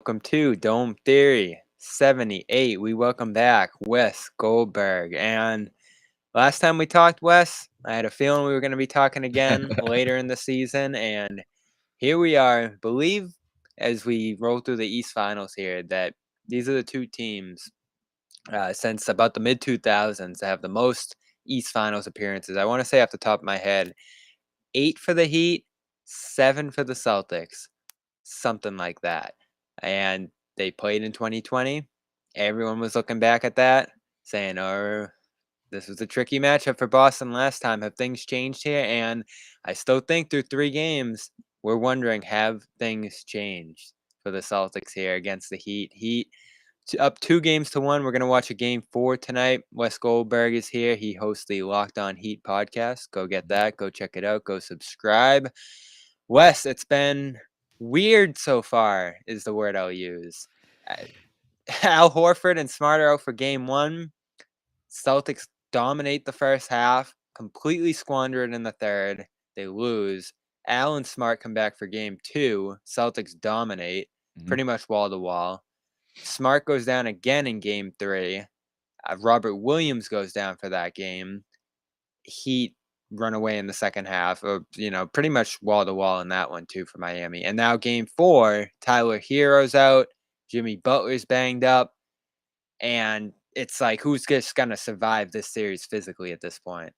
Welcome to Dome Theory 78. We welcome back Wes Goldberg. And last time we talked, Wes, I had a feeling we were going to be talking again later in the season. And here we are. Believe as we roll through the East Finals here that these are the two teams since about the mid 2000s that have the most East Finals appearances. I want to say off the top of my head 8 for the Heat, 7 for the Celtics, something like that. And they played in 2020. Everyone was looking back at that, saying, "Oh, this was a tricky matchup for Boston last time. Have things changed here?" And I still think through 3 games, we're wondering, have things changed for the Celtics here against the Heat? Heat up 2 games to 1. We're going to watch a game 4 tonight. Wes Goldberg is here. He hosts the Locked On Heat podcast. Go get that. Go check it out. Go subscribe. Wes, it's been weird so far, is the word I'll use. Al Horford and Smart are out for game 1. Celtics dominate the first half, completely squander it in the third. They lose. Al and Smart come back for game 2. Celtics dominate, pretty much wall to wall. Smart goes down again in game 3. Robert Williams goes down for that game. Heat run away in the second half, or pretty much wall to wall in that one too for Miami. And now game 4, Tyler Hero's out, Jimmy Butler's banged up, and it's like, who's just gonna survive this series physically at this point?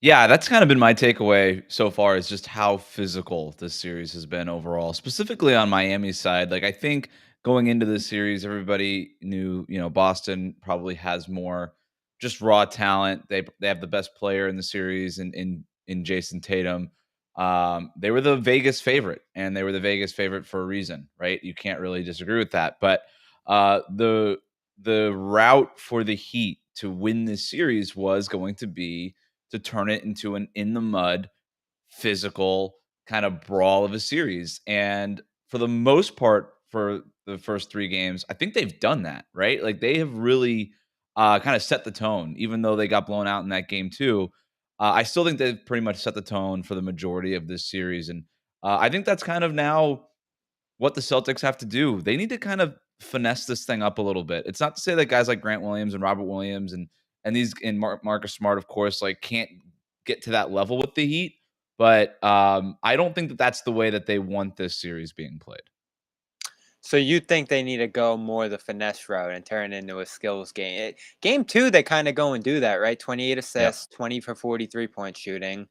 Yeah, that's kind of been my takeaway so far is just how physical this series has been overall, specifically on Miami's side. Like I think going into this series, everybody knew, Boston probably has more just raw talent. They have the best player in the series in Jason Tatum. They were the Vegas favorite, and they were the Vegas favorite for a reason, right? You can't really disagree with that. But the route for the Heat to win this series was going to be to turn it into an in the mud, physical kind of brawl of a series. And for the most part, for the first 3 games, I think they've done that, right? Like they have really kind of set the tone, even though they got blown out in that game too. I still think they've pretty much set the tone for the majority of this series. And I think that's kind of now what the Celtics have to do. They need to kind of finesse this thing up a little bit. It's not to say that guys like Grant Williams and Robert Williams and Marcus Smart, of course, like can't get to that level with the Heat, but I don't think that that's the way that they want this series being played. So you think they need to go more the finesse route and turn it into a skills game? Game 2, they kind of go and do that, right? 28 Yep. assists, 20 for 43-point shooting.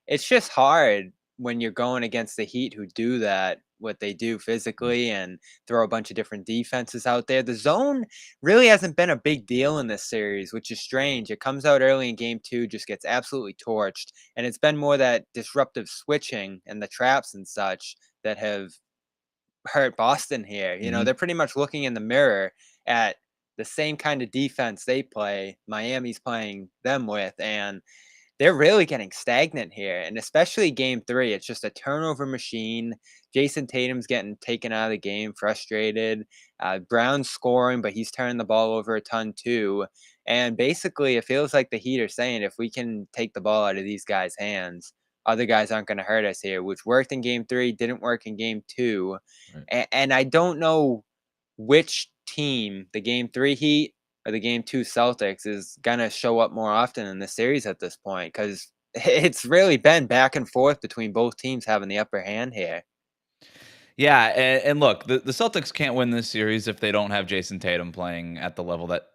It's just hard when you're going against the Heat who do that, what they do physically, and throw a bunch of different defenses out there. The zone really hasn't been a big deal in this series, which is strange. It comes out early in game 2, just gets absolutely torched, and it's been more that disruptive switching and the traps and such that have hurt Boston here. Mhm. They're pretty much looking in the mirror at the same kind of defense they play, Miami's playing them with, and they're really getting stagnant here. And especially game 3, it's just a turnover machine. Jason Tatum's getting taken out of the game, frustrated. Brown's scoring, but he's turning the ball over a ton too. And basically, it feels like the Heat are saying, if we can take the ball out of these guys' hands, other guys aren't going to hurt us here, which worked in game 3, didn't work in game 2. Right. And I don't know which team, the game 3 Heat or the game 2 Celtics, is going to show up more often in the series at this point, because it's really been back and forth between both teams having the upper hand here. Yeah, and look, the Celtics can't win this series if they don't have Jason Tatum playing at the level that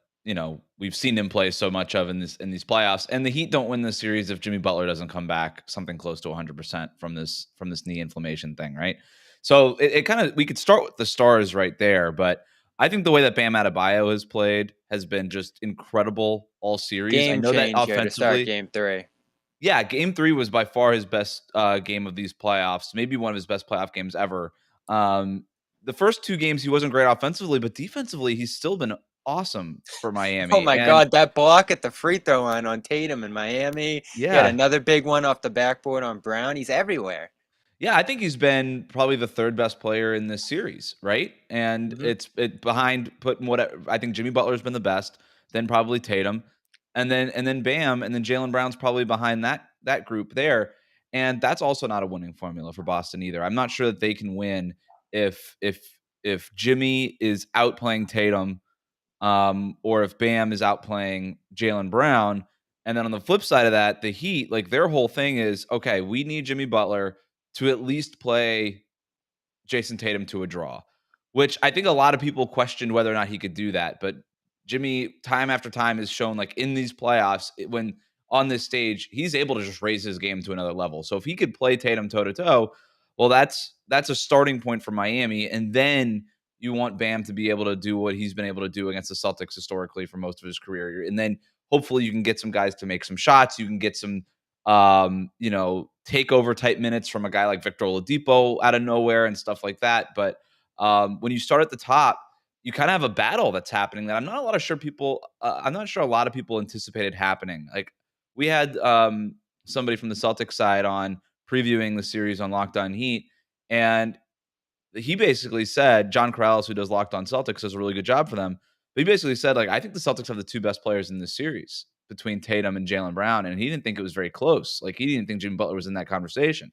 we've seen him play so much of in these playoffs. And the Heat don't win this series if Jimmy Butler doesn't come back something close to 100% from this knee inflammation thing, right? So it kind of we could start with the stars right there, but I think the way that Bam Adebayo has played has been just incredible all series. I Game know that changer to start offensively, game 3. yeah, game 3 was by far his best game of these playoffs, maybe one of his best playoff games ever. Um, the first 2 games he wasn't great offensively, but defensively he's still been awesome for Oh Miami. my And God, that block at the free throw line on Tatum in Miami. He had yeah, another big one off the backboard on Brown. He's everywhere. yeah, I think he's been probably the third best player in this series, right? And hmm it's behind putting what I think Jimmy Butler's been the best, then probably Tatum, and then Bam, and then Jalen Brown's probably behind that group there. And that's also not a winning formula for Boston either. I'm not sure that they can win if if Jimmy is outplaying Tatum, or if Bam is outplaying Jaylen Brown. And then on the flip side of that, the Heat, like their whole thing is, okay, we need Jimmy Butler to at least play Jason Tatum to a draw, which I think a lot of people questioned whether or not he could do that. But Jimmy, time after time, has shown like in these playoffs, when on this stage, he's able to just raise his game to another level. So if he could play Tatum toe to toe, well, that's a starting point for Miami. And then you want Bam to be able to do what he's been able to do against the Celtics historically for most of his career. And then hopefully you can get some guys to make some shots. You can get some takeover type minutes from a guy like Victor Oladipo out of nowhere and stuff like that. But when you start at the top, you kind of have a battle that's happening that I'm not sure a lot of people anticipated happening. Like we had somebody from the Celtics side on previewing the series on Locked On Heat, and he basically said, John Corrales, who does Locked On Celtics, does a really good job for them. But he basically said, like, I think the Celtics have the two best players in this series between Tatum and Jaylen Brown, and he didn't think it was very close. Like, he didn't think Jimmy Butler was in that conversation.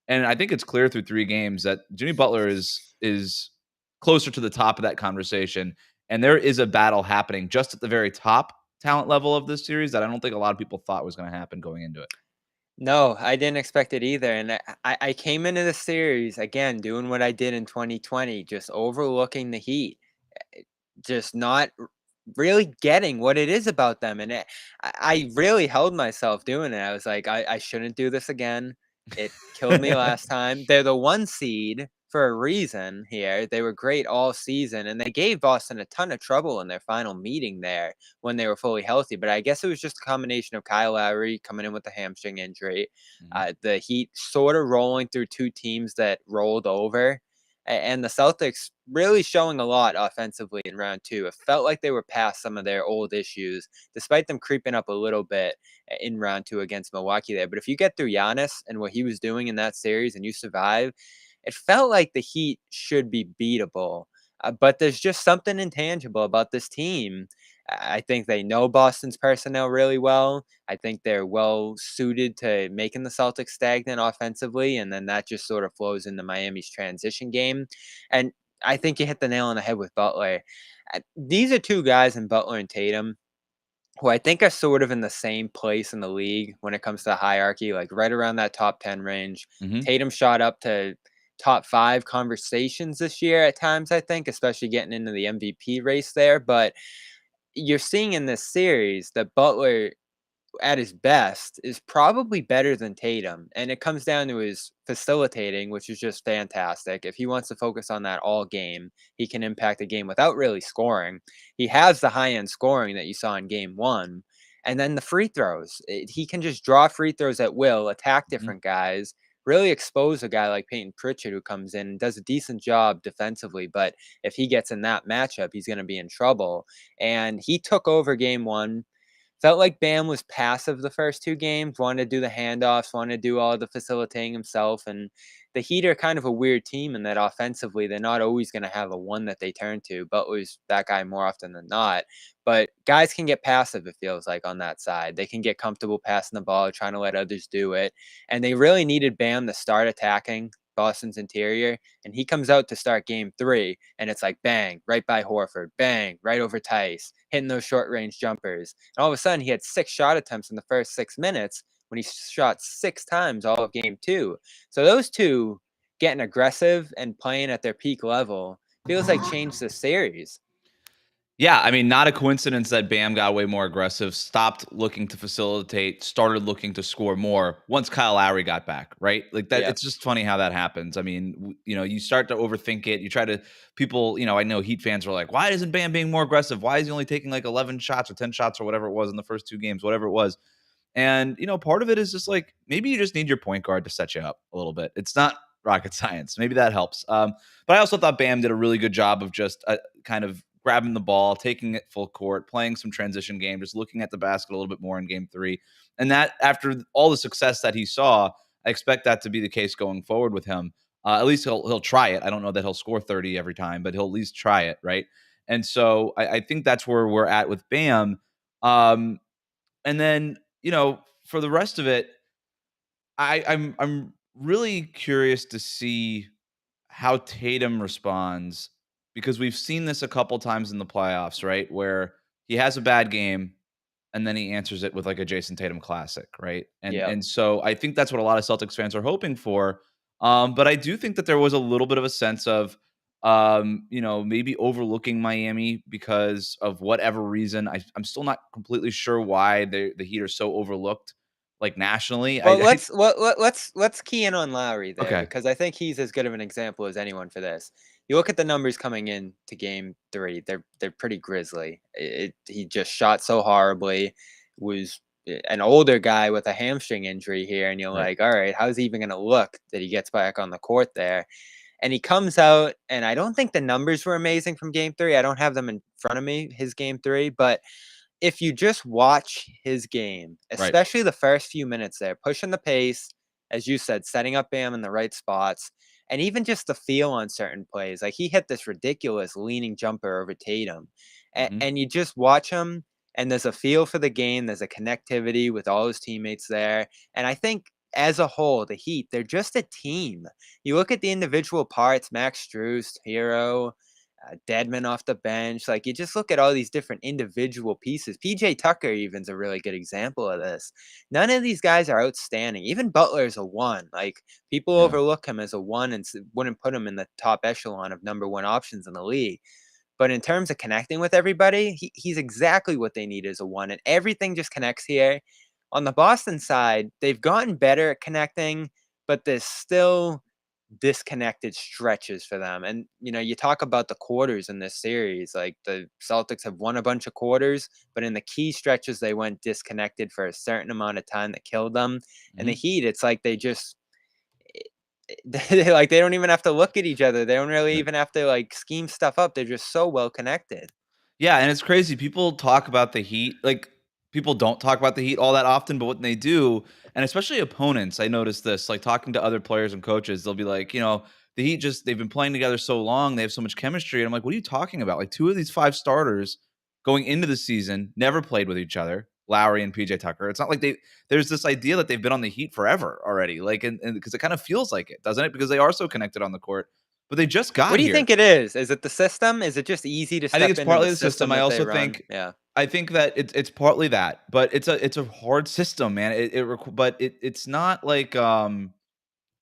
And I think it's clear through 3 games that Jimmy Butler is closer to the top of that conversation, and there is a battle happening just at the very top talent level of this series that I don't think a lot of people thought was going to happen going into it. No, I didn't expect it either, and I came into the series, again, doing what I did in 2020, just overlooking the Heat, just not really getting what it is about them, and I really held myself doing it. I was like, I shouldn't do this again. It killed me last time. They're the 1 seed for a reason here. They were great all season, and they gave Boston a ton of trouble in their final meeting there when they were fully healthy, but I guess it was just a combination of Kyle Lowry coming in with a hamstring injury, Mhm. the Heat sort of rolling through 2 teams that rolled over, and the Celtics really showing a lot offensively in round 2. It felt like they were past some of their old issues, despite them creeping up a little bit in round 2 against Milwaukee there. But if you get through Giannis and what he was doing in that series and you survive, it felt like the Heat should be beatable. But there's just something intangible about this team. I think they know Boston's personnel really well. I think they're well suited to making the Celtics stagnant offensively, and then that just sort of flows into Miami's transition game. And I think you hit the nail on the head with Butler. These are 2 guys in Butler and Tatum who I think are sort of in the same place in the league when it comes to the hierarchy, like right around that top 10 range. Mhm. Tatum shot up to top 5 conversations this year at times, I think, especially getting into the MVP race there. But you're seeing in this series that Butler at his best is probably better than Tatum, and it comes down to his facilitating, which is just fantastic. If he wants to focus on that all game, he can impact the game without really scoring. He has the high-end scoring that you saw in game 1, and then the free throws. He can just draw free throws at will, attack Mhm. different guys, really expose a guy like Peyton Pritchard who comes in and does a decent job defensively, but if he gets in that matchup, he's gonna be in trouble, and he took over game 1. Felt like Bam was passive the first 2 games, wanted to do the handoffs, wanted to do all the facilitating himself, and the Heat are kind of a weird team in that offensively, they're not always gonna have a one that they turn to. Butler's that guy more often than not, but guys can get passive, it feels like, on that side. They can get comfortable passing the ball, trying to let others do it, and they really needed Bam to start attacking Boston's interior, and he comes out to start game 3, and it's like bang, right by Horford, bang, right over Tice, hitting those short range jumpers. And all of a sudden, he had 6 shot attempts in the first 6 minutes when he shot 6 times all of game 2. So those 2 getting aggressive and playing at their peak level feels like changed the series. Yeah, I mean, not a coincidence that Bam got way more aggressive, stopped looking to facilitate, started looking to score more once Kyle Lowry got back, right? Like that, Yep. it's just funny how that happens. I mean, you start to overthink it. You try to, people, I know Heat fans were like, why isn't Bam being more aggressive? Why is he only taking like 11 shots or 10 shots or whatever it was in the first 2 games, whatever it was? And, part of it is just like maybe you just need your point guard to set you up a little bit. It's not rocket science. Maybe that helps. But I also thought Bam did a really good job of just kind of grabbing the ball, taking it full court, playing some transition game, just looking at the basket a little bit more in game 3. And that after all the success that he saw, I expect that to be the case going forward with him. At least he'll try it. I don't know that he'll score 30 every time, but he'll at least try it, right? And so I think that's where we're at with Bam. And then, for the rest of it, I'm really curious to see how Tatum responds because we've seen this a couple times in the playoffs, right? Where he has a bad game and then he answers it with like a Jason Tatum classic, right? And Yeah. and so I think that's what a lot of Celtics fans are hoping for. But I do think that there was a little bit of a sense of maybe overlooking Miami because of whatever reason. I'm still not completely sure why the Heat are so overlooked, like nationally. Well, let's key in on Lowry there Okay, because I think he's as good of an example as anyone for this. You look at the numbers coming in to Game 3; they're pretty grisly. He just shot so horribly, was an older guy with a hamstring injury here, and you're right. like, all right, how's he even going to look that he gets back on the court there? And he comes out, and I don't think the numbers were amazing from Game 3. I don't have them in front of me, his Game 3, but if you just watch his game, Right. especially the first few minutes there, pushing the pace, as you said, setting up Bam in the right spots, and even just the feel on certain plays. Like he hit this ridiculous leaning jumper over Tatum. Mhm. And you just watch him, and there's a feel for the game, there's a connectivity with all his teammates there. And I think as a whole, the Heat, they're just a team. You look at the individual parts, Max Strus, Hero, Deadman off the bench. Like you just look at all these different individual pieces. PJ Tucker even's a really good example of this. None of these guys are outstanding. Even Butler's a one. Like people Yeah. overlook him as a one and wouldn't put him in the top echelon of number one options in the league. But in terms of connecting with everybody, he's exactly what they need as a one, and everything just connects here. On the Boston side, they've gotten better at connecting, but there's still disconnected stretches for them. And you talk about the quarters in this series. Like the Celtics have won a bunch of quarters, but in the key stretches they went disconnected for a certain amount of time that killed them. And the Mhm. Heat, it's like they just they don't even have to look at each other. They don't really Right. even have to like scheme stuff up. They're just so well connected. Yeah, and it's crazy. People talk about the Heat, like people don't talk about the Heat all that often, but when they do, and especially opponents, I notice this, like talking to other players and coaches, they'll be like, the Heat just they've been playing together so long, they have so much chemistry. And I'm like, what are you talking about? Like two of these five starters going into the season never played with each other, Lowry and PJ Tucker. It's not like there's this idea that they've been on the Heat forever already. Like and because it kind of feels like it, doesn't it? Because they are so connected on the court. But they just What got do you here. think it is? Is it the system? Is it just easy to I think step it's into the partly the system. system I that they also run? think Yeah. that it's partly that, but it's a hard system, man. But it's not like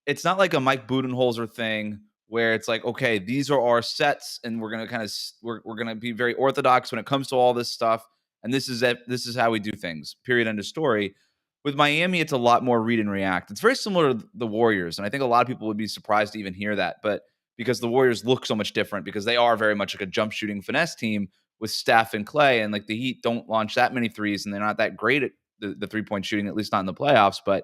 it's not like a Mike Budenholzer thing where it's like, okay, these are our sets, and we're gonna kind of we're gonna be very orthodox when it comes to all this stuff, and this is it. This is how we do things. Period. End of story. With Miami, it's a lot more read and react. It's very similar to the Warriors, and I think a lot of people would be surprised to even hear that. But because the Warriors look so much different, because they are very much like a jump shooting finesse team with Steph and Clay, and like the Heat don't launch that many threes, and they're not that great at the 3-point shooting, at least not in the playoffs. But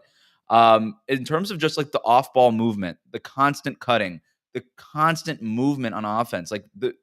in terms of just like the off ball movement, the constant cutting, the constant movement on offense, like the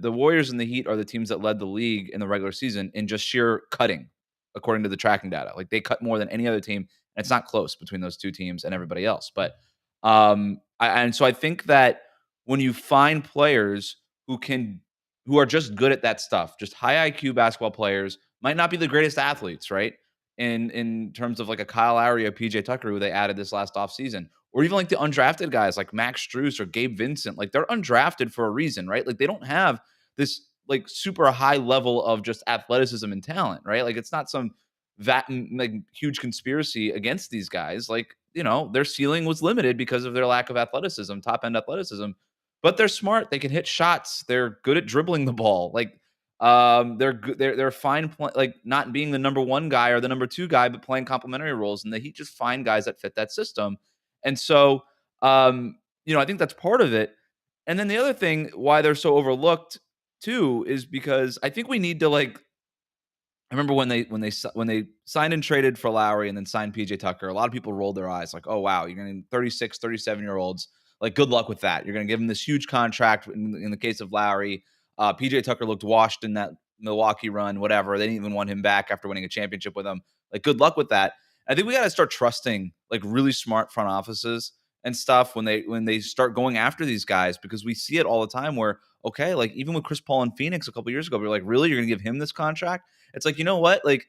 Warriors and the Heat are the teams that led the league in the regular season in just sheer cutting, according to the tracking data. Like they cut more than any other team, and it's not close between those two teams and everybody else. But and so I think that when you find players who are just good at that stuff, just high IQ basketball players, might not be the greatest athletes, right? In terms of like a Kyle Lowry or PJ Tucker, who they added this last offseason, or even like the undrafted guys like Max Strus or Gabe Vincent, like they're undrafted for a reason, right? Like they don't have this like super high level of just athleticism and talent, right? Like it's not some that like huge conspiracy against these guys. Like, their ceiling was limited because of their lack of athleticism, top end athleticism. But they're smart. They can hit shots. They're good at dribbling the ball. Like they're good. They're fine, like not being the number one guy or the number two guy, but playing complementary roles. And the Heat just find guys that fit that system. And so, I think that's part of it. And then the other thing why they're so overlooked too is because I think we need to like I remember when they signed and traded for Lowry and then signed PJ Tucker, a lot of people rolled their eyes like, "Oh wow, you're going to 36, 37-year-olds. Like good luck with that. You're going to give him this huge contract in the case of Lowry. PJ Tucker looked washed in that Milwaukee run, whatever. They didn't even want him back after winning a championship with him. Like good luck with that. I think we got to start trusting like really smart front offices and stuff when they start going after these guys because we see it all the time where okay, like even with Chris Paul in Phoenix a couple years ago, we are like, really, you're going to give him this contract? It's like, you know what? Like,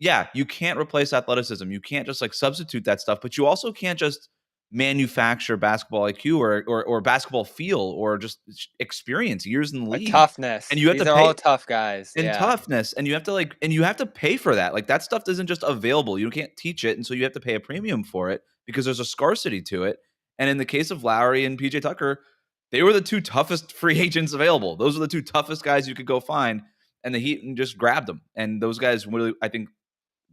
yeah, you can't replace athleticism. You can't just like substitute that stuff, but you also can't just manufacture basketball IQ or basketball feel or just experience, years in the A league, and toughness. you have to These are all pay tough guys. and Yeah. toughness, and you have to pay for that. Like, that stuff isn't just available. You can't teach it, and so you have to pay a premium for it because there's a scarcity to it. And in the case of Lowry and PJ Tucker, they were the two toughest free agents available. Those are the two toughest guys you could go find, and the Heat just grabbed them. And those guys really, I think,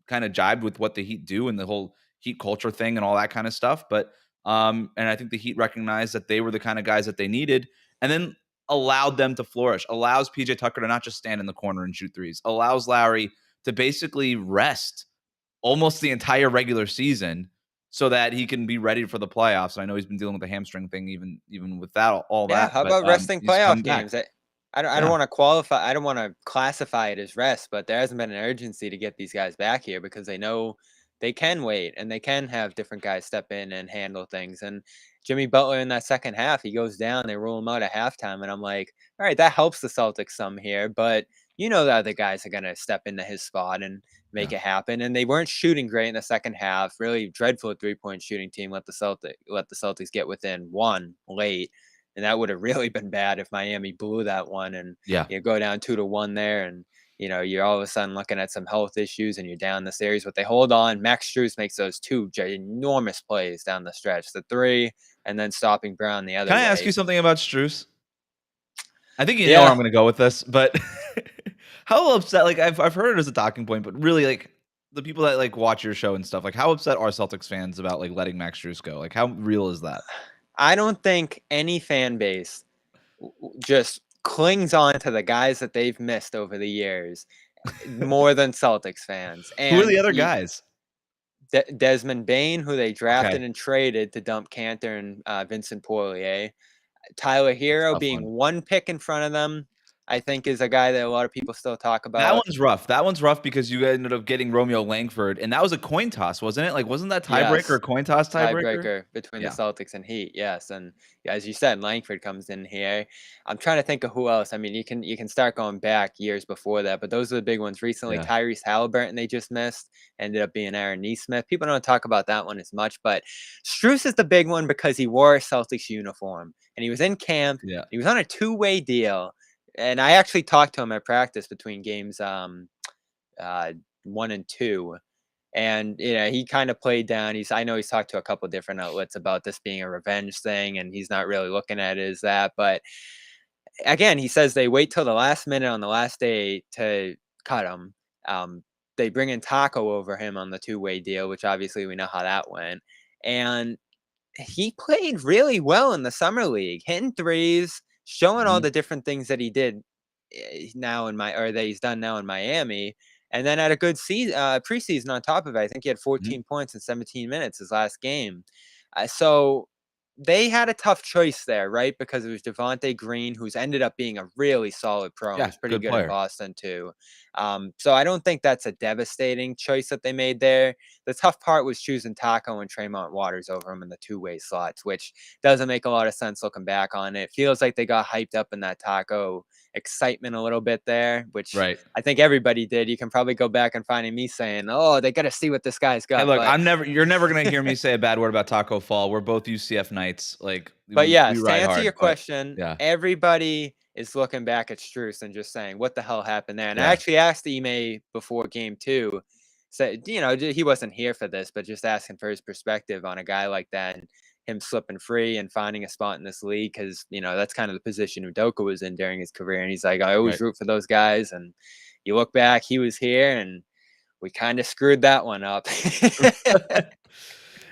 kind of jibed with what the Heat do and the whole Heat culture thing and all that kind of stuff. But and I think the Heat recognized that they were the kind of guys that they needed, and then allowed them to flourish. Allows PJ Tucker to not just stand in the corner and shoot threes. Allows Lowry to basically rest almost the entire regular season so that he can be ready for the playoffs. And I know he's been dealing with the hamstring thing even with that all Yeah, that, how but about resting he's playoff come back. games? I don't Yeah. want to qualify. I don't want to classify it as rest, but there hasn't been an urgency to get these guys back here because they know they can wait and they can have different guys step in and handle things. And Jimmy Butler in that second half, he goes down. They roll him out at halftime, and I'm like, all right, that helps the Celtics some here, but the other guys are gonna step into his spot and make Yeah. it happen. And they weren't shooting great in the second half. Really dreadful 3-point shooting team. Let the Celtics get within one late, and that would have really been bad if Miami blew that one and Yeah. you go down 2-1 there, and you're all of a sudden looking at some health issues and you're down the series. But they hold on. Max Strus makes those two enormous plays down the stretch, the three, and then stopping Brown the Can other I ask way. you something about Strus? I think you know where Yeah, I'm gonna go with this, but how upset, like, I've heard it as a talking point, but really, like, the people that, like, watch your show and stuff, like, how upset are Celtics fans about, like, letting Max Strus go? Like, how real is that? I don't think any fan base just clings on to the guys that they've missed over the years more than Celtics fans. Who are And the other guys? Desmond Bain, who they Okay, drafted and traded to dump Cantor and Vincent Poirier. Tyler that's a Hero tough being one. one pick in front of them, I think is a guy that a lot of people still talk That about. one's rough. That one's rough because you ended up getting Romeo Langford, and that was a coin toss, wasn't it? Like, wasn't that tiebreaker a Yes, coin toss tiebreaker? tiebreaker between the Yeah, Celtics and Heat. Yes, and as you said, Langford comes in here. I'm trying to think of who else. I mean, you can start going back years before that, but those are the big ones. Recently, yeah. Tyrese Halliburton they just missed ended up being Aaron Nesmith. People don't talk about that one as much, but Strus is the big one because he wore a Celtics uniform and he was in camp. Yeah. He was on a two-way deal, and I actually talked to him at practice between games uh, 1 and 2. And he kind of played down. I know he's talked to a couple different outlets about this being a revenge thing, and he's not really looking at it as that. But again, he says they wait till the last minute on the last day to cut him. They bring in Taco over him on the two-way deal, which obviously we know how that went. And he played really well in the summer league, hitting threes, showing all Mhm. the different things that he did that he's done now in Miami, and then had a good preseason on top of it. I think he had Mhm. 14 points in 17 minutes his last game. So they had a tough choice there, right? Because it was Devonte Green, who's ended up being a really solid pro and Yeah, was pretty good good in player. Boston too. So I don't think that's a devastating choice that they made there. The tough part was choosing Taco and Tremont Waters over him in the two-way slots, which doesn't make a lot of sense looking back on it. Feels like they got hyped up in that Taco excitement a little bit there, which Right. I think everybody did. You can probably go back and find me saying, "Oh, they got to see what this guy's Hey, got." look, But you're never gonna hear me say a bad word about Taco Fall. We're both UCF Knights. Like, But we yes, to ride answer hard, your but question, yeah. everybody is looking back at Strus and just saying, "What the hell happened there?" And I Yeah. actually asked Ime before game two, said, he wasn't here for this, but just asking for his perspective on a guy like that and him slipping free and finding a spot in this league because that's kind of the position Udoka was in during his career. And he's like, I always Right. root for those guys. And you look back, he was here, and we kind of screwed that one up.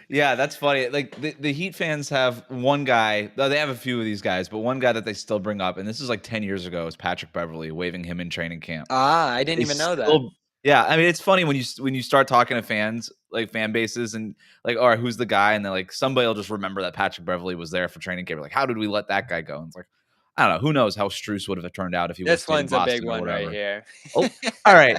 Yeah, that's funny. Like, the Heat fans have one guy, though they have a few of these guys, but one guy that they still bring up, and this is like 10 years ago, is Patrick Beverley, waving him in training camp. I didn't They even know that. still Yeah, I mean, it's funny when you start talking to fans, like fan bases, and like, all right, who's the guy? And then like somebody will just remember that Patrick Beverley was there for training camp. Like, how did we let that guy go? And it's like, I don't know. Who knows how Strus would have turned out if he would have This stayed in one's a big Boston or one right whatever. here. Oh, all right.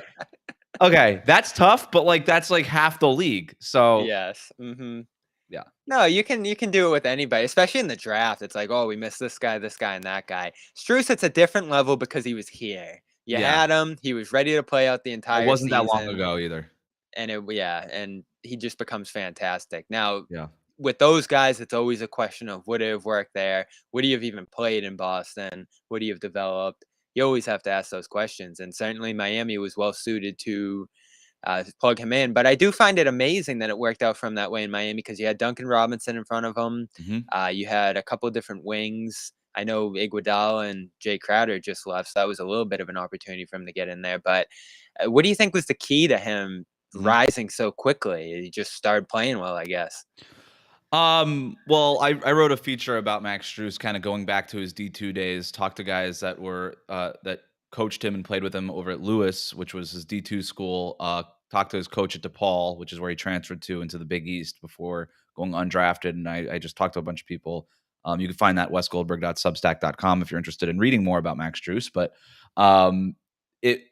Okay. That's tough, but like that's like half the league. So Yes. Hmm. yeah. No, you can do it with anybody, especially in the draft. It's like, oh, we missed this guy, and that guy. Strus, it's a different level because he was here. You Yeah. had him. He was ready to play out the It entire wasn't that long season, ago either. and and he just becomes fantastic. Now, Yeah. with those guys, it's always a question of would it have worked there? Would he have even played in Boston? Would he have developed? You always have to ask those questions. And certainly Miami was well suited to plug him in. But I do find it amazing that it worked out from that way in Miami because you had Duncan Robinson in front of him. Mhm. You had a couple of different wings. I know Iguodala and Jay Crowder just left, so that was a little bit of an opportunity for him to get in there. But what do you think was the key to him Mhm. rising so quickly? He just started playing well, I guess. Well, I wrote a feature about Max Strus kind of going back to his D2 days, talked to guys that were that coached him and played with him over at Lewis, which was his D2 school, talked to his coach at DePaul, which is where he transferred to into the Big East before going undrafted. And I just talked to a bunch of people. You can find that wesgoldberg.substack.com if you're interested in reading more about Max Strus. But it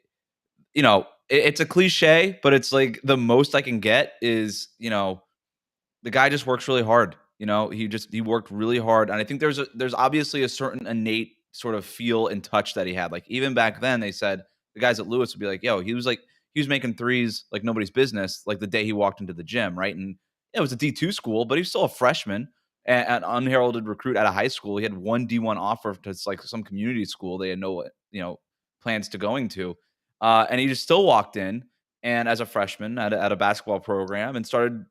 it's a cliche, but it's like the most I can get is, the guy just works really hard. He worked really hard, and I think there's obviously a certain innate sort of feel and touch that he had. Like even back then, they said the guys at Lewis would be like, "Yo, he was making threes like nobody's business." Like the day he walked into the gym, right? And it was a D2 school, but he's still a freshman, an unheralded recruit out of high school. He had one D1 offer to like some community school they had no plans to going to, and he just still walked in and as a freshman at a basketball program and started,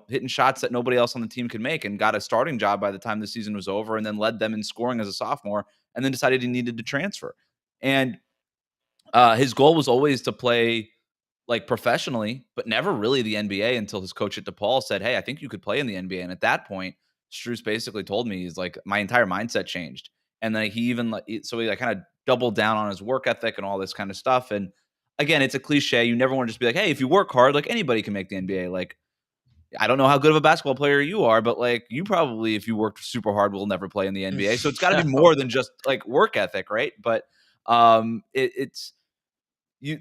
hitting shots that nobody else on the team could make and got a starting job by the time the season was over and then led them in scoring as a sophomore and then decided he needed to transfer. And his goal was always to play like professionally, but never really the NBA until his coach at DePaul said, "Hey, I think you could play in the NBA." And at that point, Strus basically told me he's like, my entire mindset changed. And then he even so he like kind of doubled down on his work ethic and all this kind of stuff. And again, it's a cliche. You never want to just be like, "Hey, if you work hard, like anybody can make the NBA." Like, I don't know how good of a basketball player you are, but like you probably, if you worked super hard, will never play in the NBA. So it's got to be more than just like work ethic, right? But it's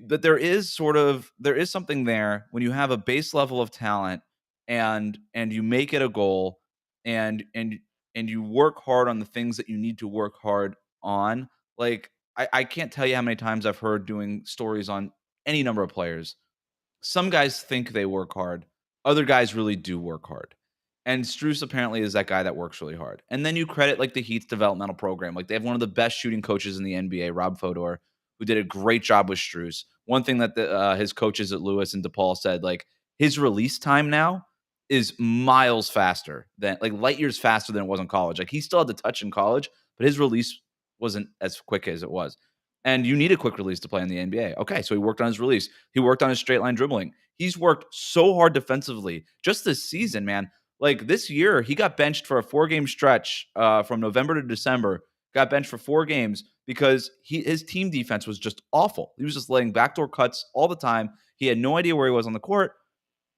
but there is something there when you have a base level of talent and you make it a goal and and you work hard on the things that you need to work hard on. Like I can't tell you how many times I've heard doing stories on any number of players. Some guys think they work hard. Other guys really do work hard. And Strus apparently is that guy that works really hard. And then you credit like the Heat's developmental program. Like they have one of the best shooting coaches in the NBA, Rob Fodor, who did a great job with Strus. One thing that his coaches at Lewis and DePaul said, like his release time now is miles faster than like light years faster than it was in college. Like he still had the touch in college, but his release wasn't as quick as it was. And you need a quick release to play in the NBA. Okay, so he worked on his release. He worked on his straight line dribbling. He's worked so hard defensively just this season, man. Like this year, he got benched for a 4-game stretch from November to December. Got benched for 4 games because his team defense was just awful. He was just laying backdoor cuts all the time. He had no idea where he was on the court.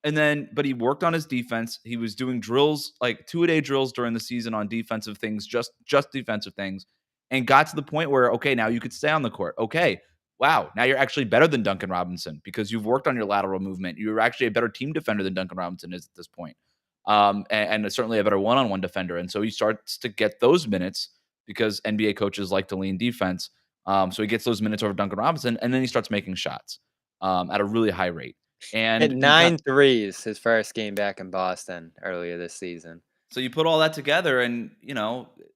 And then, but he worked on his defense. He was doing drills, like 2-a-day drills during the season on defensive things, just defensive things, and got to the point where, okay, now you could stay on the court. Okay, wow, now you're actually better than Duncan Robinson because you've worked on your lateral movement. You're actually a better team defender than Duncan Robinson is at this point, and certainly a better one-on-one defender. And so he starts to get those minutes because NBA coaches like to lean defense. So he gets those minutes over Duncan Robinson, and then he starts making shots at a really high rate. Hit And you got 9 threes his first game back in Boston earlier this season. So you put all that together and,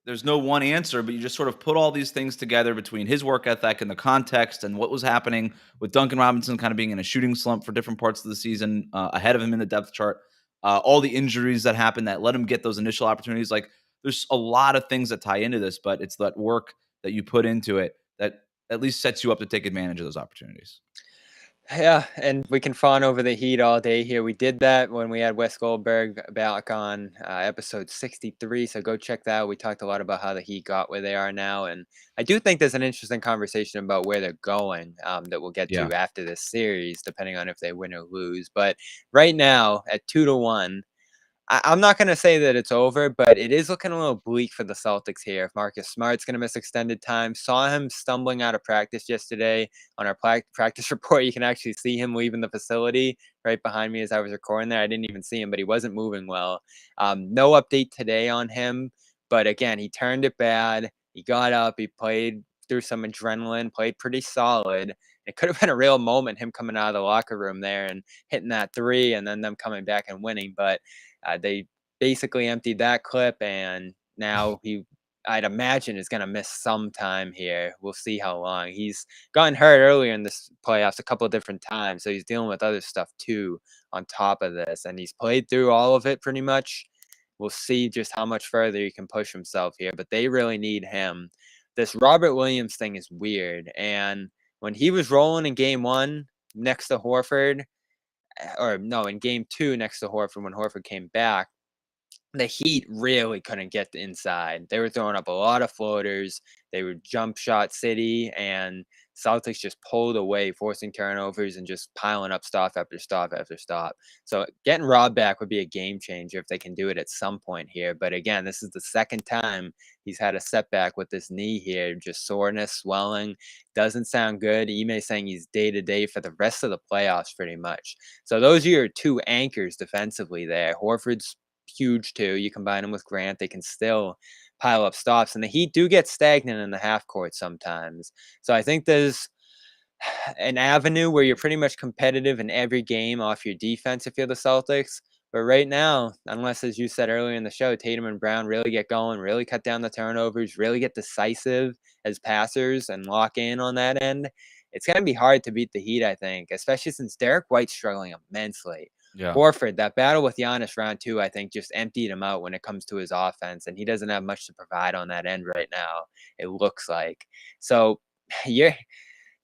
there's no one answer, but you just sort of put all these things together between his work ethic and the context and what was happening with Duncan Robinson kind of being in a shooting slump for different parts of the season, ahead of him in the depth chart, all the injuries that happened that let him get those initial opportunities. Like there's a lot of things that tie into this, but it's that work that you put into it that at least sets you up to take advantage of those opportunities. Yeah, and we can fawn over the Heat all day here. We did that when we had Wes Goldberg back on episode 63, so go check that out. We talked a lot about how the Heat got where they are now, and I do think there's an interesting conversation about where they're going that we'll get Yeah. to after this series, depending on if they win or lose. But right now, at 2-1, I'm not going to say that it's over, but it is looking a little bleak for the Celtics here. If Marcus Smart's going to miss extended time, saw him stumbling out of practice yesterday on our practice report. You can actually see him leaving the facility right behind me as I was recording there. I didn't even see him, but he wasn't moving well. No update today on him, but again, he turned it bad. He got up, he played through some adrenaline, played pretty solid. It could have been a real moment, him coming out of the locker room there and hitting that three and then them coming back and winning, but they basically emptied that clip, and now I'd imagine, is going to miss some time here. We'll see how long. He's gotten hurt earlier in this playoffs a couple of different times, so he's dealing with other stuff too on top of this, and he's played through all of it pretty much. We'll see just how much further he can push himself here, but they really need him. This Robert Williams thing is weird, and when he was rolling in game 1 next to Horford, or no, in game 2 next to Horford when Horford came back, the Heat really couldn't get inside. They were throwing up a lot of floaters. They were jump shot city, and Celtics just pulled away, forcing turnovers and just piling up stop after stop after stop. So getting Rob back would be a game changer if they can do it at some point here. But again, this is the second time he's had a setback with this knee here, just soreness, swelling. Doesn't sound good. Ime saying he's day to day for the rest of the playoffs pretty much. So those are your two anchors defensively there. Horford's huge too. You combine them with Grant, they can still pile up stops, and the Heat do get stagnant in the half court sometimes. So I think there's an avenue where you're pretty much competitive in every game off your defense if you're the Celtics. But right now, unless, as you said earlier in the show, Tatum and Brown really get going, really cut down the turnovers, really get decisive as passers and lock in on that end, it's going to be hard to beat the Heat, I think, especially since Derek White's struggling immensely. Yeah. Horford, that battle with Giannis round 2, I think, just emptied him out when it comes to his offense, and he doesn't have much to provide on that end right now, it looks like. So you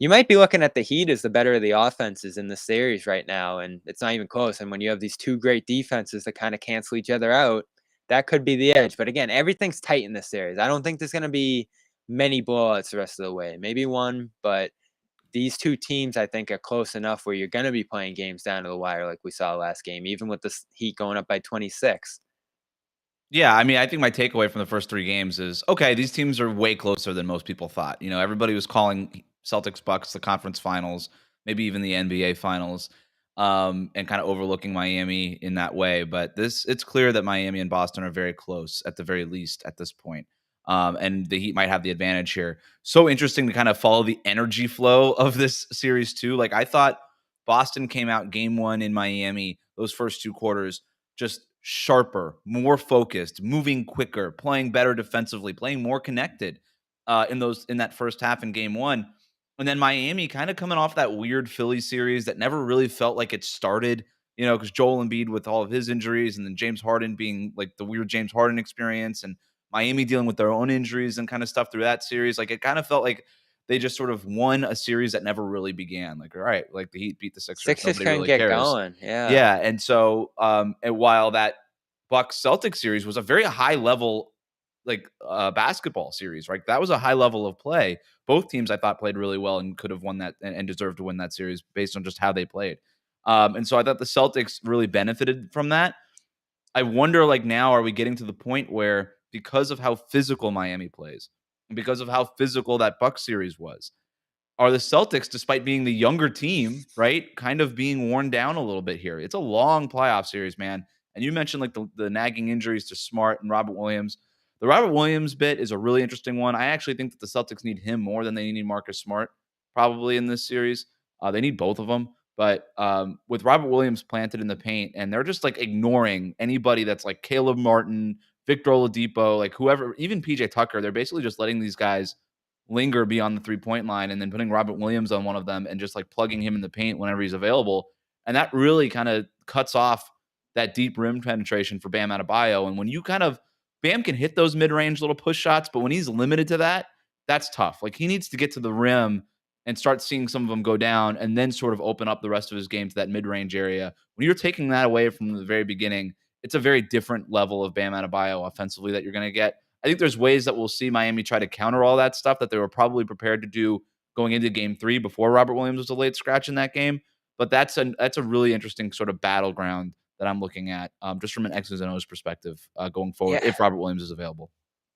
might be looking at the Heat as the better of the offenses in the series right now, and it's not even close. And when you have these two great defenses that kind of cancel each other out, that could be the edge. But again, everything's tight in this series. I don't think there's going to be many blowouts the rest of the way. Maybe one, but these two teams, I think, are close enough where you're going to be playing games down to the wire like we saw last game, even with the Heat going up by 26. Yeah, I mean, I think my takeaway from the first 3 games is, okay, these teams are way closer than most people thought. Everybody was calling Celtics Bucks the conference finals, maybe even the NBA finals, and kind of overlooking Miami in that way. But it's clear that Miami and Boston are very close at the very least at this point. And the Heat might have the advantage here. So interesting to kind of follow the energy flow of this series too. Like, I thought Boston came out game 1 in Miami, those first 2 quarters, just sharper, more focused, moving quicker, playing better defensively, playing more connected in that first half in game 1. And then Miami kind of coming off that weird Philly series that never really felt like it started, because Joel Embiid with all of his injuries, and then James Harden being like the weird James Harden experience, and Miami dealing with their own injuries and kind of stuff through that series. Like, it kind of felt like they just sort of won a series that never really began. Like, all right, like the Heat beat the Sixers. Sixers Nobody couldn't really get cares. going. Yeah. Yeah, and so and while that Bucks Celtics series was a very high level basketball series, right? That was a high level of play. Both teams I thought played really well and could have won that and deserved to win that series based on just how they played. And so I thought the Celtics really benefited from that. I wonder, like, now are we getting to the point where, because of how physical Miami plays and because of how physical that Bucks series was, are the Celtics, despite being the younger team, right, kind of being worn down a little bit here? It's a long playoff series, man. And you mentioned like the nagging injuries to Smart and Robert Williams. The Robert Williams bit is a really interesting one. I actually think that the Celtics need him more than they need Marcus Smart probably in this series. They need both of them. But with Robert Williams planted in the paint, and they're just like ignoring anybody that's like Caleb Martin, Victor Oladipo, like whoever, even PJ Tucker, they're basically just letting these guys linger beyond the 3-point line and then putting Robert Williams on one of them and just like plugging him in the paint whenever he's available. And that really kind of cuts off that deep rim penetration for Bam Adebayo. And when you Bam can hit those mid-range little push shots, but when he's limited to that, that's tough. Like, he needs to get to the rim and start seeing some of them go down and then sort of open up the rest of his game to that mid-range area. When you're taking that away from the very beginning, it's a very different level of Bam Adebayo offensively that you're going to get. I think there's ways that we'll see Miami try to counter all that stuff that they were probably prepared to do going into game 3 before Robert Williams was a late scratch in that game. But that's a really interesting sort of battleground that I'm looking at, just from an X's and O's perspective going forward, Yeah. if Robert Williams is available.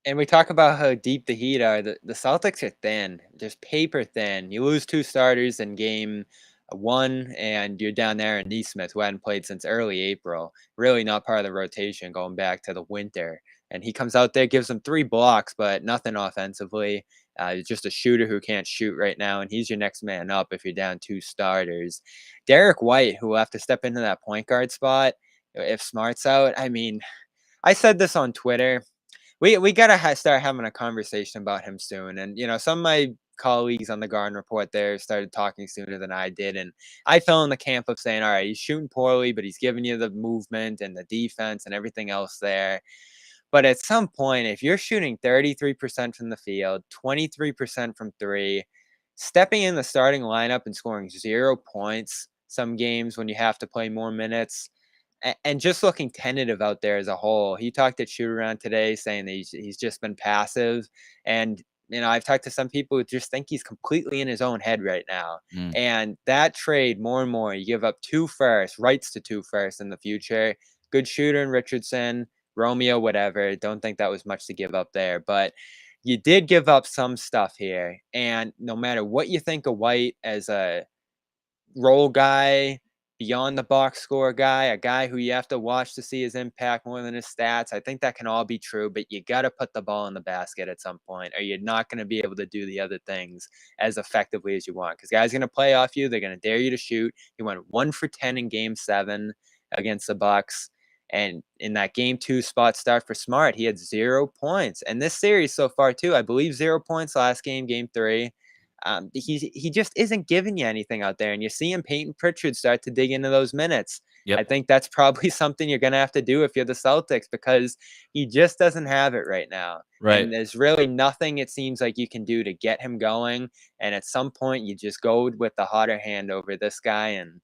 And we talk about how deep the Heat are. The Celtics are thin, just paper thin. You lose 2 starters in game 1, and you're down there in Neesmith, who hadn't played since early April. Really not part of the rotation going back to the winter. And he comes out there, gives them 3 blocks, but nothing offensively. He's just a shooter who can't shoot right now, and he's your next man up if you're down 2 starters. Derek White, who will have to step into that point guard spot if Smart's out. I mean, I said this on Twitter. We gotta start having a conversation about him soon. And some of my colleagues on the Garden Report there started talking sooner than I did, and I fell in the camp of saying, all right, he's shooting poorly, but he's giving you the movement and the defense and everything else there. But at some point, if you're shooting 33% from the field, 23% from three, stepping in the starting lineup and scoring 0 points some games when you have to play more minutes, and just looking tentative out there as a whole. He talked at shoot around today saying that he's just been passive. And, I've talked to some people who just think he's completely in his own head right now. Mm. And that trade, more and more, you give up 2 firsts, rights to 2 firsts in the future. Good shooter in Richardson, Romeo, whatever. Don't think that was much to give up there. But you did give up some stuff here. And no matter what you think of White as a role guy, beyond the box score guy, a guy who you have to watch to see his impact more than his stats. I think that can all be true, but you got to put the ball in the basket at some point, or you're not going to be able to do the other things as effectively as you want. Because guys are going to play off you. They're going to dare you to shoot. He went 1 for 10 in Game 7 against the Bucks. And in that Game 2 spot start for Smart, he had 0 points. And this series so far, too, I believe 0 points last game, Game 3. He just isn't giving you anything out there, and you're seeing Peyton Pritchard start to dig into those minutes. I Yep. think that's probably something you're going to have to do if you're the Celtics, because he just doesn't have it right now. Right. And there's really nothing it seems like you can do to get him going. And at some point, you just go with the hotter hand over this guy. And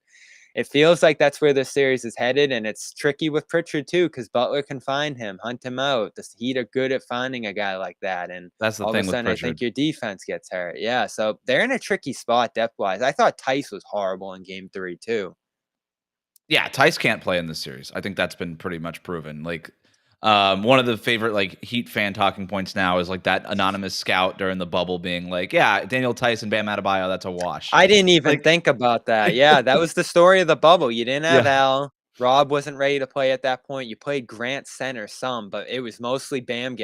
it feels like that's where this series is headed, and it's tricky with Pritchard too, because Butler can find him, hunt him out. The Heat are good at finding a guy like that, and That's the all of a thing with sudden, I Pritchard. think your defense gets hurt. Yeah, so they're in a tricky spot depth-wise. I thought Tice was horrible in Game 3 too. Yeah, Tice can't play in this series. I think that's been pretty much proven. Like, one of the favorite like Heat fan talking points now is like that anonymous scout during the bubble being like, "Yeah, Daniel Tice and Bam Adebayo, that's a wash." I didn't even Like, think about that. Yeah, that was the story of the bubble. You didn't have yeah, Al. Rob wasn't ready to play at that point. You played Grant center some, but it was mostly Bam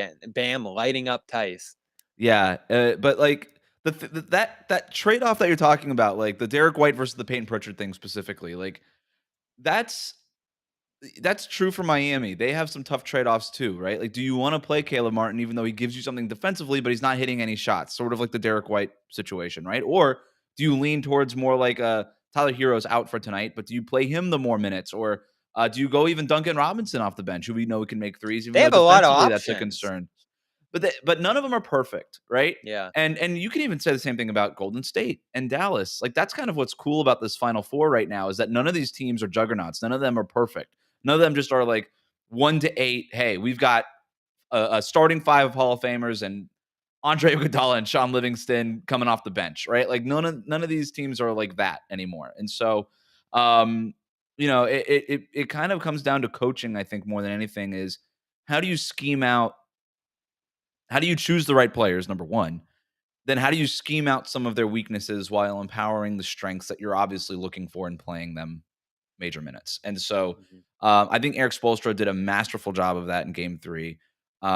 lighting up Tice. yeah, but like that trade off that you're talking about, like the Derek White versus the Peyton Pritchard thing specifically, like that's That's true for Miami. They have some tough trade-offs too, right? Like, do you want to play Caleb Martin even though he gives you something defensively, but he's not hitting any shots? Sort of like the Derek White situation, right? Or do you lean towards more like Tyler Hero's out for tonight, but do you play him the more minutes? Or do you go even Duncan Robinson off the bench, who we know can make threes, even They though have a lot of defensively that's a options. concern? But none of them are perfect, right? Yeah. And you can even say the same thing about Golden State and Dallas. Like that's kind of what's cool about this Final Four right now is that none of these teams are juggernauts. None of them are perfect. None of them just are like 1 to 8. Hey, we've got a starting 5 of Hall of Famers and Andre Iguodala and Sean Livingston coming off the bench, right? Like none of these teams are like that anymore. And so, um, it kind of comes down to coaching. I think more than anything is how do you scheme out how do you choose the right players, number 1? Then how do you scheme out some of their weaknesses while empowering the strengths that you're obviously looking for in playing them major minutes? And so, Mhm. I think Eric Spoelstra did a masterful job of that in Game 3.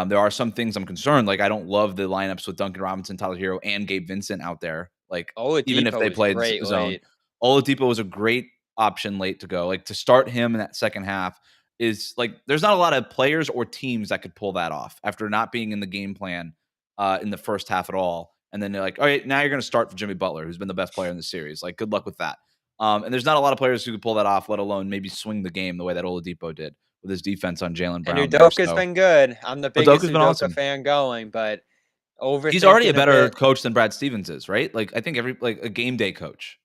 There are some things I'm concerned, like, I don't love the lineups with Duncan Robinson, Tyler Hero, and Gabe Vincent out there, like, even if Oladipo they was played great zone. late. Oladipo was a great option late to go. Like, to start him in that second half is, like there's not a lot of players or teams that could pull that off after not being in the game plan, in the first half at all. And then they're like, all right, now you're going to start for Jimmy Butler, who's been the best player in the series. Like, good luck with that. And there's not a lot of players who could pull that off, let alone maybe swing the game the way that Oladipo did with his defense on Jalen And Brown there. Udoka's So been good. I'm the biggest Udoka's been Udoka awesome. fan going, but He's already a overthinking a better bit. coach than Brad Stevens is, right? Like, I think every like a game day coach.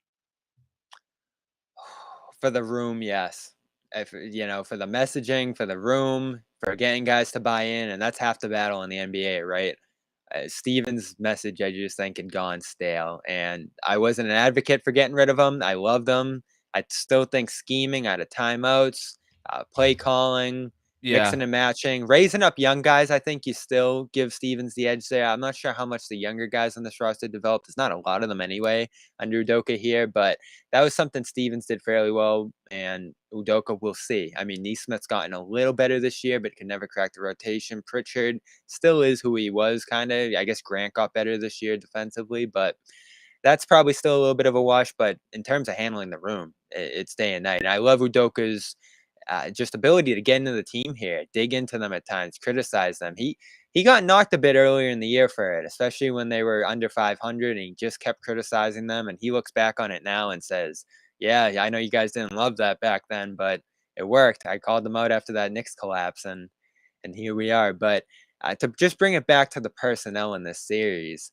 For the room, yes. If for the messaging, for the room, for getting guys to buy in, and that's half the battle in the NBA, right? Stevens' message, I just think, had gone stale, and I wasn't an advocate for getting rid of him. I loved him. I still think scheming out of timeouts, play calling, Yeah. mixing and matching, raising up young guys. I think you still give Stevens the edge there. I'm not sure how much the younger guys on this roster developed. There's not a lot of them anyway under Udoka here, but that was something Stevens did fairly well, and Udoka, we'll see. I mean, Neesmith's gotten a little better this year, but can never crack the rotation. Pritchard still is who he was, kind of. I guess Grant got better this year defensively, but that's probably still a little bit of a wash. But in terms of handling the room, it's day and night. And I love Udoka's just ability to get into the team here, dig into them at times, criticize them. He got knocked a bit earlier in the year for it, especially when they were under 500, and he just kept criticizing them. And he looks back on it now and says, "Yeah, I know you guys didn't love that back then, but it worked. I called them out after that Knicks collapse, and here we are." But to just bring it back to the personnel in this series,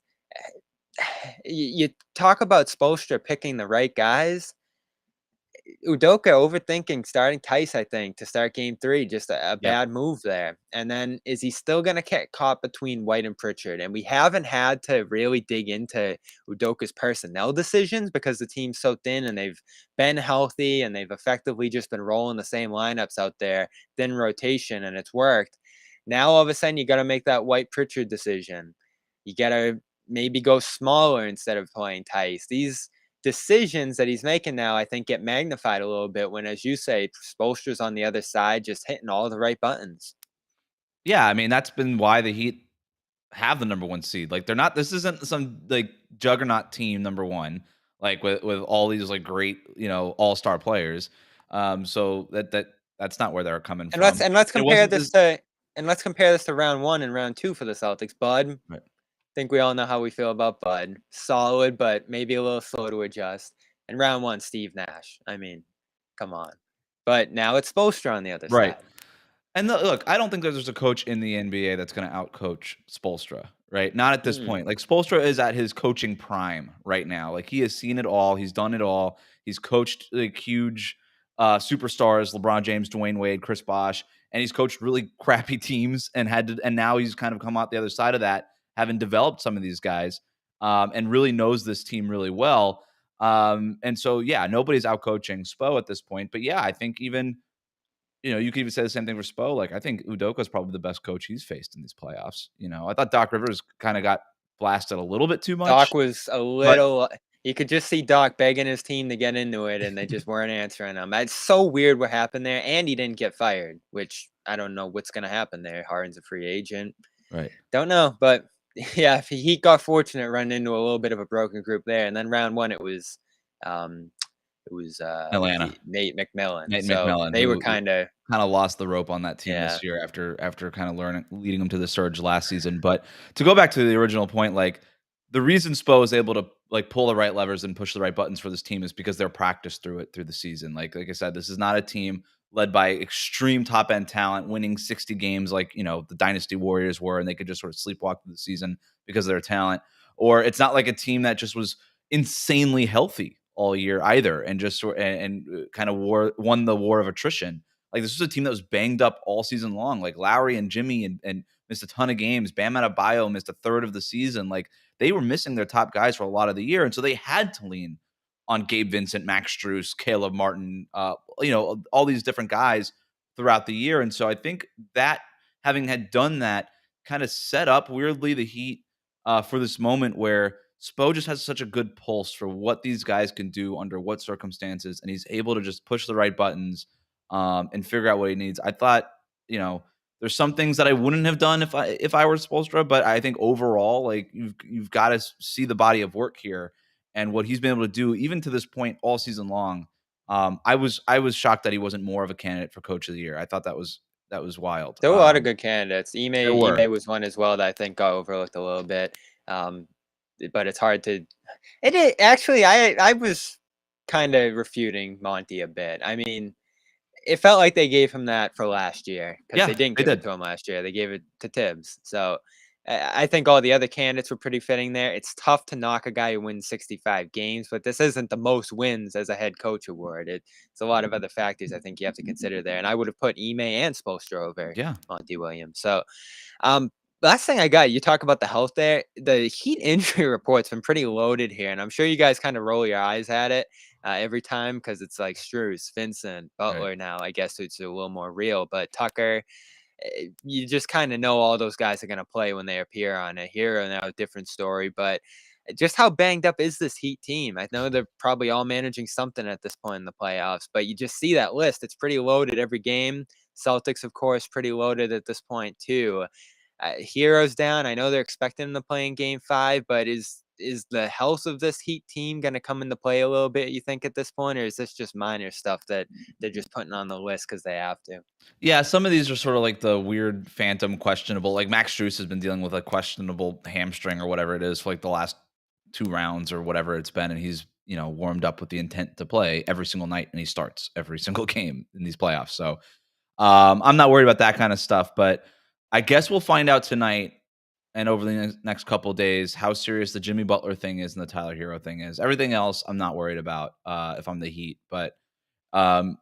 you talk about Spoelstra picking the right guys. Udoka overthinking starting Tice, I think, to start game 3, just a Yep. bad move there. And then is he still going to get caught between White and Pritchard? And we haven't had to really dig into Udoka's personnel decisions because the team's so thin and they've been healthy and they've effectively just been rolling the same lineups out there, thin rotation, and it's worked. Now all of a sudden you got to make that White Pritchard decision. You got to maybe go smaller instead of playing Tice. These decisions that he's making now, I think, get magnified a little bit when, as you say, Spoelstra's on the other side, just hitting all the right buttons. Yeah, I mean, that's been why the Heat have the number 1 seed. Like, they're not this isn't some, like, juggernaut team number 1, like, with all these, like, great, all-star players. So that's not where they're coming And let's from. and let's It compare wasn't this this to and let's compare this to round 1 and round 2 for the Celtics. Bud, Right. think we all know how we feel about Bud. Solid, but maybe a little slow to adjust. And round 1, Steve Nash. I mean, come on. But now it's Spoelstra on the other Right. side. And look, I don't think that there's a coach in the NBA that's gonna outcoach Spoelstra, right? Not at this Hmm. point. Like, Spoelstra is at his coaching prime right now. Like, he has seen it all. He's done it all. He's coached, like, huge, superstars, LeBron James, Dwayne Wade, Chris Bosh, and he's coached really crappy teams and now he's kind of come out the other side of that, having developed some of these guys, and really knows this team really well. And so, yeah, nobody's outcoaching Spo at this point. But, yeah, I think even you could even say the same thing for Spo. Like, I think Udoka is probably the best coach he's faced in these playoffs. I thought Doc Rivers kind of got blasted a little bit too Doc much, was a but little you could just see Doc begging his team to get into it, and they just weren't answering him. It's so weird what happened there, and he didn't get fired, which I don't know what's gonna happen there. Harden's a free agent. right, Don't know, but yeah, if he got fortunate running into a little bit of a broken group there, and then round 1, um, Atlanta, Nate McMillan. Nate So McMillan, they were who kinda kind of lost the rope on that team yeah. this year after kind of leading them to the surge last season. But to go back to the original point, like, the reason Spo is able to, like, pull the right levers and push the right buttons for this team is because they're practiced through it through the season. Like I said, this is not a team led by extreme top end talent, winning 60 games like the Dynasty Warriors were, and they could just sort of sleepwalk through the season because of their talent. Or it's not like a team that just was insanely healthy all year either, and just sort and kind of won the war of attrition. Like, this was a team that was banged up all season long. Like, Lowry and Jimmy and missed a ton of games. Bam Adebayo missed a third of the season. Like, they were missing their top guys for a lot of the year, and so they had to lean on Gabe Vincent, Max Strus, Caleb Martin, all these different guys throughout the year. And so I think that, having had done that, kind of set up weirdly the Heat for this moment where Spo just has such a good pulse for what these guys can do under what circumstances, and he's able to just push the right buttons and figure out what he needs. I thought, there's some things that I wouldn't have done if I were Spoelstra, but I think overall, like, you've got to see the body of work here and what he's been able to do even to this point all season long. I was shocked that he wasn't more of a candidate for Coach of the Year. I thought that was wild. There were a lot of good candidates. There were. Ime was one as well that I think got overlooked a little bit. Um, but it's hard to. Actually. I was kind of refuting Monty a bit. I mean, it felt like they gave him that for last year because Yeah, they didn't they give it did. to him last year. They gave it to Tibbs. So I think all the other candidates were pretty fitting there. It's tough to knock a guy who wins 65 games, but this isn't the most wins as a head coach award. It's a lot of other factors I think you have to consider there. And I would have put Ime and Spoelstra over Yeah. Monty Williams. So um, last thing I got, you talk about the health there. The Heat injury report's been pretty loaded here, and I'm sure you guys kind of roll your eyes at it every time because it's like Strus, Vincent, Right. Butler now. I guess it's a little more real, but Tucker, you just kind of know all those guys are going to play when they appear on a hero now, a different story. But just how banged up is this Heat team? I know they're probably all managing something at this point in the playoffs, but you just see that list. It's pretty loaded every game. Celtics, of course, pretty loaded at this point too. Heroes down. I know they're expecting them to play in Game 5, but is is the health of this Heat team going to come into play a little bit, you think, at this point, or is this just minor stuff that they're just putting on the list because they have to? Yeah, some of these are sort of like the weird phantom questionable. Like Max Strus has been dealing with a questionable hamstring or whatever it is for like the last 2 rounds or whatever it's been, and he's warmed up with the intent to play every single night, and he starts every single game in these playoffs. So I'm not worried about that kind of stuff, but I guess we'll find out tonight and over the next couple of days how serious the Jimmy Butler thing is and the Tyler Hero thing is. Everything else, I'm not worried about if I'm the Heat, but um,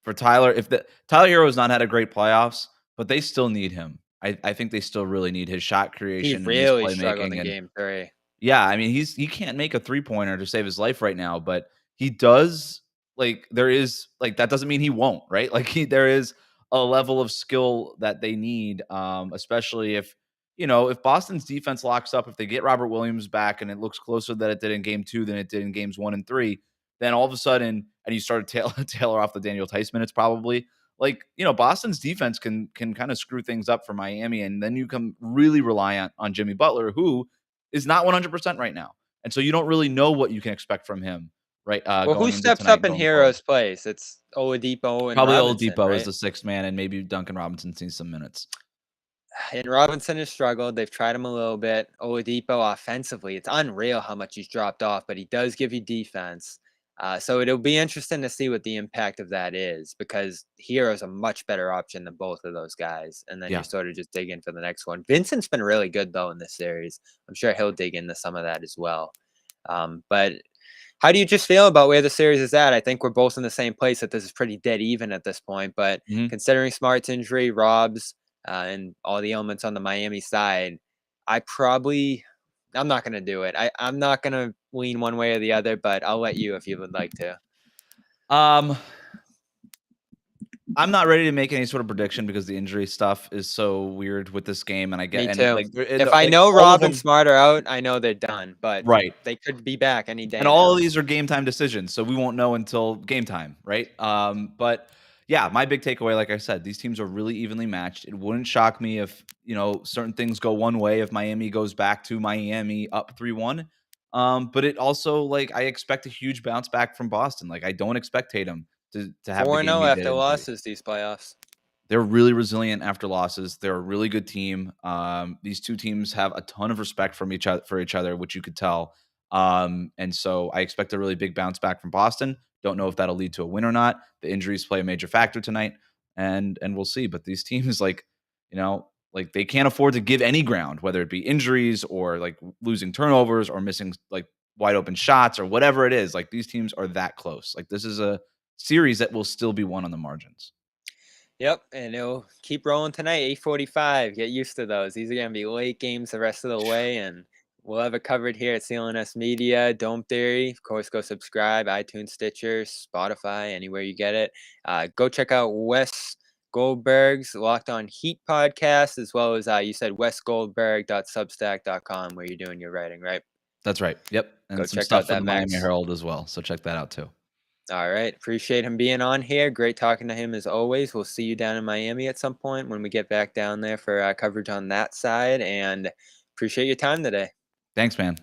for Tyler, if the Tyler Hero has not had a great playoffs, but they still need him. I think they still really need his shot He creation and his really struggled playmaking in and game 3. yeah, I mean, he can't make a three-pointer to save his life right now, but he does there is that doesn't mean he won't, right? Like there is a level of skill that they need, especially if Boston's defense locks up, if they get Robert Williams back and it looks closer that it did in game 2 than it did in games 1 and 3, then all of a sudden and you start to tailor off the Daniel Tice minutes probably. Boston's defense can kind of screw things up for Miami, and then you come really reliant on Jimmy Butler, who is not 100% right now. And so you don't really know what you can expect from him, right? Well, who Going into steps tonight up and in going forward. Hero's place? It's Oladipo and Probably Robinson, Oladipo is right? the sixth man, and maybe Duncan Robinson sees some minutes. And Robinson has struggled. They've tried him a little bit. Oladipo offensively, it's unreal how much he's dropped off, but he does give you defense. So it'll be interesting to see what the impact of that is, because Hero is a much better option than both of those guys. And then you Yeah. sort of just dig in for the next one. Vincent's been really good, though, in this series. I'm sure he'll dig into some of that as well. But how do you just feel about where the series is at? I think we're both in the same place that this is pretty dead even at this point. But Mhm. considering Smart's injury, Rob's, and all the elements on the Miami side, I'm not going to do it. I'm not going to lean one way or the other, but I'll let you if you would like to. Um, I'm not ready to make any sort of prediction because the injury stuff is so weird with this game, and I get Me and too. like and If I like know all of Rob and them, Smart are out, I know they're done, but right? they could be back any And day all of now. these are game time decisions, so we won't know until game time, right? But yeah, my big takeaway, like I said, these teams are really evenly matched. It wouldn't shock me if certain things go one way. If Miami goes back to Miami up 3-1, but it also I expect a huge bounce back from Boston. Like I don't expect Tatum to have the game 4-0 he did after in 3. losses these playoffs. They're really resilient after losses. They're a really good team. These two teams have a ton of respect from each other, which you could tell. And so I expect a really big bounce back from Boston. Don't know if that'll lead to a win or not. The injuries play a major factor tonight, and we'll see. But these teams, they can't afford to give any ground, whether it be injuries or losing turnovers or missing wide open shots or whatever it is. Like these teams are that close. Like this is a series that will still be won on the margins. Yep, and it'll keep rolling tonight, 8:45. Get used to those. These are going to be late games the rest of the way, and we'll have it covered here at CLNS Media, Dome Theory. Of course, go subscribe, iTunes, Stitcher, Spotify, anywhere you get it. Go check out Wes Goldberg's Locked On Heat podcast, as well as you said wesgoldberg.substack.com, where you're doing your writing, right? That's right. Yep, Go and some check out stuff for that the Miami Max. Herald as well, so check that out too. All right. Appreciate him being on here. Great talking to him as always. We'll see you down in Miami at some point when we get back down there for coverage on that side. And appreciate your time today. Thanks, man.